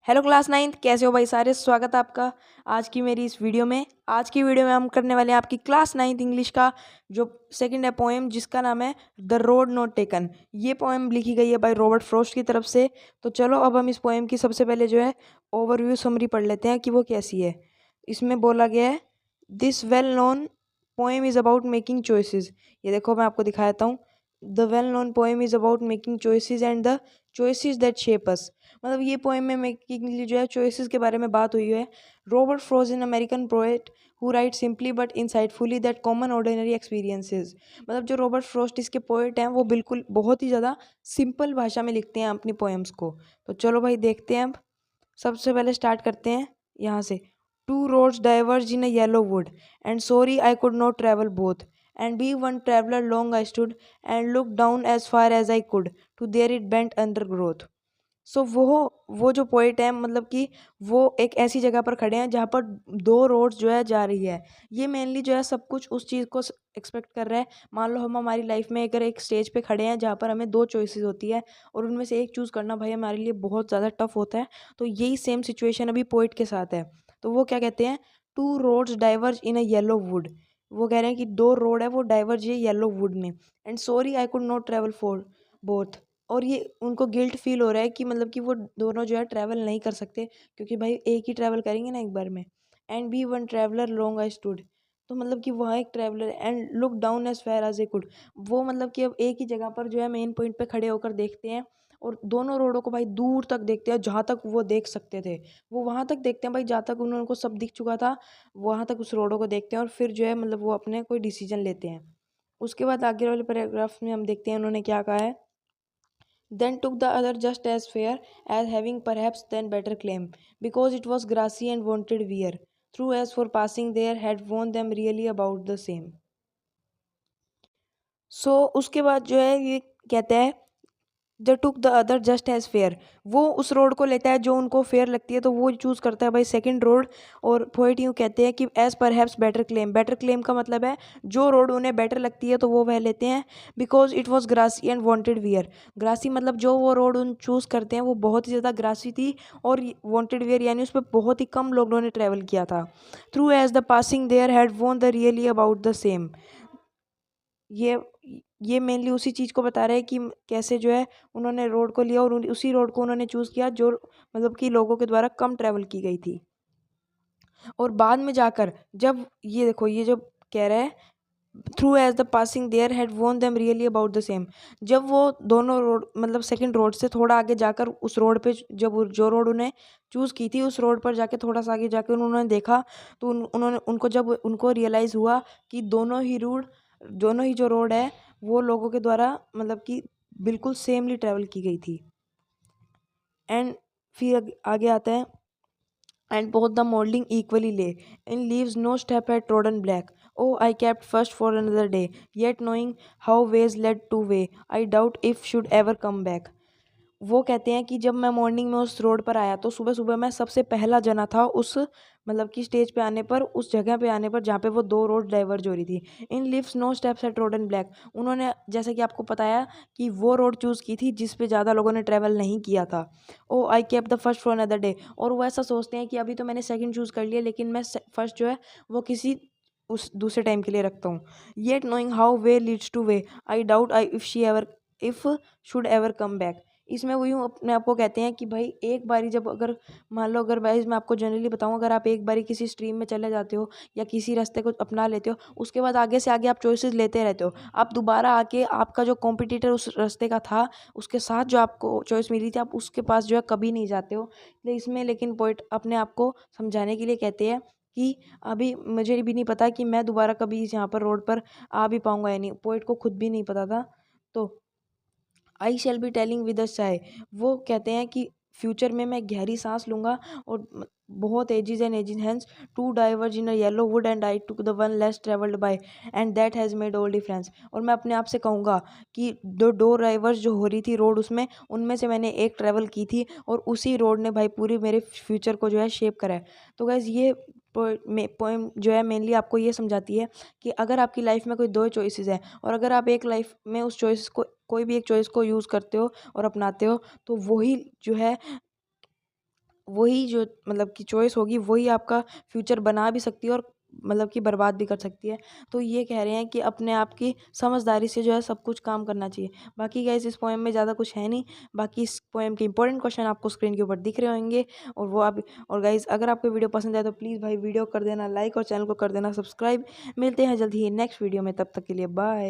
Hello class ninth, कैसे हो भाई सारे। स्वागत है आपका आज की मेरी इस वीडियो में। आज की वीडियो में हम करने वाले हैं आपकी क्लास नाइन्थ इंग्लिश का जो सेकंड है पोएम, जिसका नाम है द रोड नॉट टेकन। ये पोएम लिखी गई है भाई रॉबर्ट फ्रॉस्ट की तरफ से। तो चलो अब हम इस पोएम की सबसे पहले जो है ओवरव्यू समरी पढ़ लेते हैं कि वो कैसी है। इसमें बोला गया है, this well known poem is about making choices. ये देखो मैं आपको दिखाता हूँ। The well known poem is about making choices and the choices that shape us. मतलब ये पोएम में मेकिंग के लिए जो है चॉइसेस के बारे में बात हुई है। Robert Frost in American poet who write simply but insightfully that common ordinary experiences. मतलब जो रॉबर्ट फ्रॉस्ट इसके पोएट हैं वो बिल्कुल बहुत ही ज़्यादा सिंपल भाषा में लिखते हैं अपनी पोएम्स को। तो चलो भाई देखते हैं अब। सबसे पहले स्टार्ट करते हैं यहाँ से। Two roads diverge in a yellow wood and sorry I could not travel both and be one traveller long I stood and look down as far as I could to there it bent undergrowth. So वो जो poet है, मतलब कि वो एक ऐसी जगह पर खड़े हैं जहाँ पर दो रोड्स जो है जा रही है। ये मेनली जो है सब कुछ उस चीज़ को एक्सपेक्ट कर रहा है। मान लो हम हमारी लाइफ में अगर एक स्टेज पे खड़े हैं जहाँ पर हमें दो चॉइसेस होती है और उनमें से एक चूज़ करना भाई हमारे लिए बहुत ज़्यादा टफ होता है। तो यही सेम सिचुएशन अभी पोइट के साथ है। तो वो क्या कहते हैं, to roads diverge in a yellow would. वो कह रहे हैं कि दो रोड है वो डाइवर्ज है येलो वुड में। And sorry I could not travel for both. और ये उनको गिल्ट फील हो रहा है कि मतलब कि वो दोनों जो है ट्रैवल नहीं कर सकते, क्योंकि भाई एक ही ट्रैवल करेंगे ना एक बार में। And be one traveller long I stood. तो मतलब कि वहाँ एक traveller and look down as far as I could. वो मतलब कि अब एक ही जगह पर जो है मेन पॉइंट पे खड़े होकर देखते हैं और दोनों रोडों को भाई दूर तक देखते हैं, जहाँ तक वो देख सकते थे वो वहाँ तक देखते हैं भाई, जहाँ तक उनको सब दिख चुका था वहाँ तक उस रोडों को देखते हैं और फिर जो है मतलब वो अपने कोई डिसीजन लेते हैं। उसके बाद आगे वाले पैराग्राफ में हम देखते हैं उन्होंने क्या कहा है। Then took the other just as fair, as having perhaps then better claim, because it was grassy and wanted wear, through as for passing there had worn them really about the same. उसके बाद जो है ये कहता है, then took the other just as fair. वो उस road को लेता है जो उनको फेयर लगती है, तो वो चूज़ करता है भाई सेकंड रोड। और पोइट यूँ कहते हैं कि as perhaps better claim. Better claim का मतलब है जो रोड उन्हें बेटर लगती है तो वो वह लेते हैं। Because it was grassy and wanted wear. Grassy मतलब जो वो रोड उन चूज़ करते हैं वो बहुत ही ज़्यादा ग्रासी थी, और वॉन्टेड वियर यानी उस पर बहुत ही कम लोगों ने ट्रैवल किया था। Through as the passing there had worn the really about the same. ये ये मेनली उसी चीज़ को बता रहे हैं कि कैसे जो है उन्होंने रोड को लिया और उसी रोड को उन्होंने चूज़ किया जो मतलब कि लोगों के द्वारा कम ट्रैवल की गई थी। और बाद में जाकर जब ये देखो ये जो कह रहा है, through as the passing there had worn them really about the same. जब वो दोनों रोड मतलब सेकंड रोड से थोड़ा आगे जाकर उस रोड पे जब जो रोड उन्हें चूज़ की थी उस रोड पर जाके थोड़ा सा आगे जाके उन्होंने देखा, तो उन्होंने उनको जब उनको रियलाइज़ हुआ कि दोनों ही जो रोड है वो लोगों के द्वारा मतलब कि बिल्कुल सेमली ट्रैवल की गई थी। एंड फिर आगे आता है, and both the molding equally lay, in leaves no step had trodden black. Oh, I kept first for another day, yet knowing how ways led to way, I doubt if should ever come back. वो कहते हैं कि जब मैं morning में उस road पर आया तो सुबह सुबह मैं सबसे पहला जना था उस मतलब कि स्टेज पे आने पर, उस जगह पे आने पर जहाँ पे वो दो रोड डाइवर्ज हो रही थी। In leaves no steps at road and black. उन्होंने जैसे कि आपको बताया कि वो रोड चूज़ की थी जिस पे ज़्यादा लोगों ने ट्रैवल नहीं किया था। Oh I kept the first for another day. और वो ऐसा सोचते हैं कि अभी तो मैंने सेकंड चूज़ कर लिया, लेकिन मैं फर्स्ट जो है वो किसी उस दूसरे टाइम के लिए रखता हूँ। Yet knowing how way leads two way, I doubt I if should ever come back. इसमें वो यूँ अपने आप को कहते हैं कि भाई एक बारी जब अगर मान लो, अगर मैं आपको जनरली बताऊं, अगर आप एक बारी किसी स्ट्रीम में चले जाते हो या किसी रास्ते को अपना लेते हो, उसके बाद आगे से आगे आप चॉइसेस लेते रहते हो, आप दोबारा आके आपका जो कॉम्पिटिटर उस रास्ते का था उसके साथ जो आपको चॉइस मिली थी आप उसके पास जो है कभी नहीं जाते हो। तो इसमें लेकिन पोइट अपने आप को समझाने के लिए कहते हैं कि अभी मुझे भी नहीं पता कि मैं दोबारा कभी यहाँ पर रोड पर आ भी पाऊंगा या नहीं। पोइट को खुद भी नहीं पता था। तो I shall be telling with a sigh. वो कहते हैं कि फ्यूचर में मैं गहरी सांस लूंगा और बहुत ages hence two diverge in a yellow wood and I took the one less travelled by and that has made all difference. और मैं अपने आप से कहूँगा कि दो डाइवर्स जो हो रही थी रोड उसमें, उनमें से मैंने एक ट्रैवल की थी और उसी रोड ने भाई पूरी मेरे फ्यूचर को जो है शेप करा है। तो गैस ये पोएम जो है मेनली आपको ये समझाती है कि अगर आपकी लाइफ में कोई दो चॉइसेस हैं और अगर आप एक लाइफ में उस चॉइस को कोई भी एक चॉइस को यूज़ करते हो और अपनाते हो तो वही जो है वही जो मतलब कि चॉइस होगी वही आपका फ्यूचर बना भी सकती है और मतलब कि बर्बाद भी कर सकती है। तो ये कह रहे हैं कि अपने आप की समझदारी से जो है सब कुछ काम करना चाहिए। बाकी गाइस इस पोएम में ज़्यादा कुछ है नहीं। बाकी इस पोएम के इंपॉर्टेंट क्वेश्चन आपको स्क्रीन के ऊपर दिख रहे होंगे और वो आप और गाइस अगर आपको वीडियो पसंद आए तो प्लीज़ भाई वीडियो कर देना लाइक और चैनल को कर देना सब्सक्राइब। मिलते हैं जल्द ही नेक्स्ट वीडियो में, तब तक के लिए बाय।